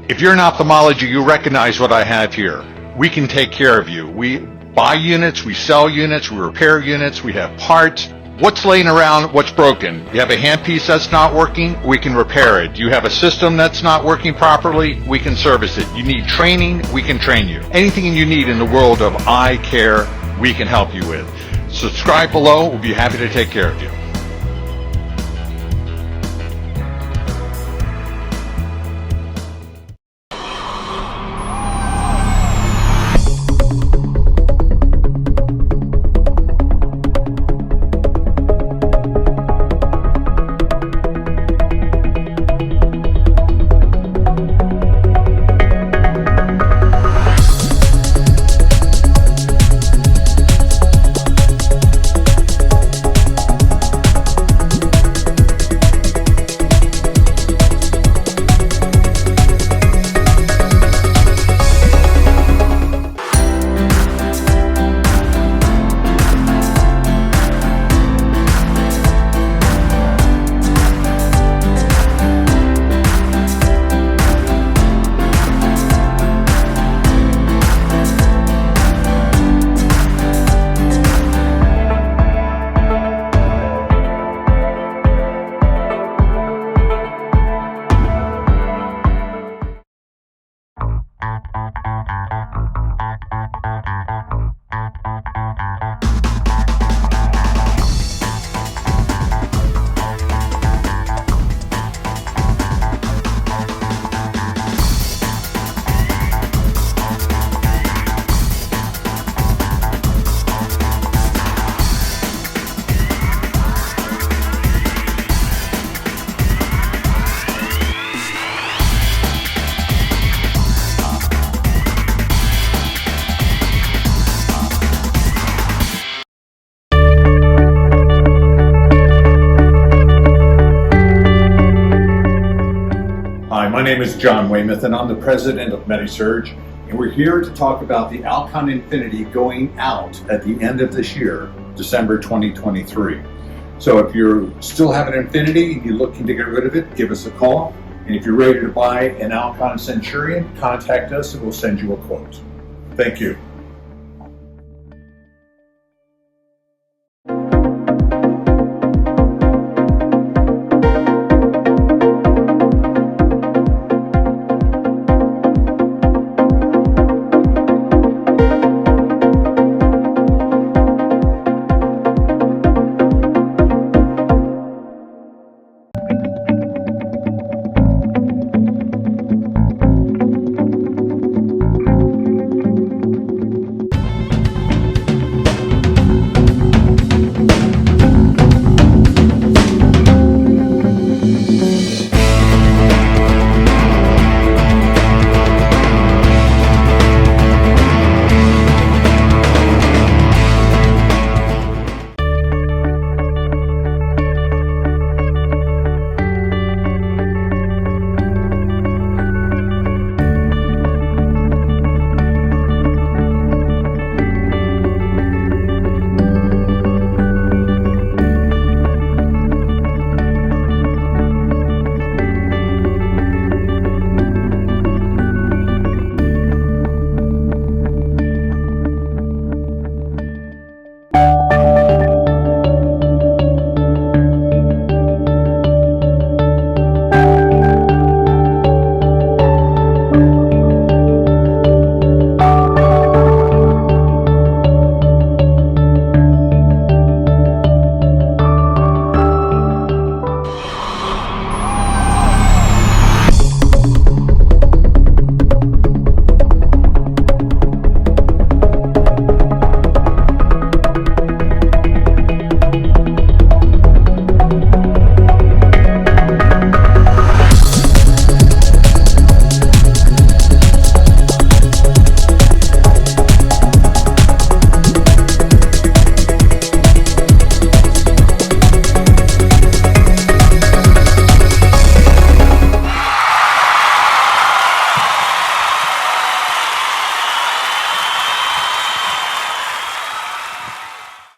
If you're an ophthalmologist, you recognize what I have here. We can take care of you. We buy units, we sell units, we repair units, we have parts. What's laying around, what's broken? You have a handpiece that's not working, we can repair it. You have a system that's not working properly, we can service it. You need training, we can train you. Anything you need in the world of eye care, we can help you with. Subscribe below, we'll be happy to take care of you. Hi, my name is John Weymouth and I'm the president of MEDiSURG, and we're here to talk about the Alcon Infinity going out at the end of this year, December 2023. So if you still have an Infinity and you're looking to get rid of it, give us a call. And if you're ready to buy an Alcon Centurion, contact us and we'll send you a quote. Thank you.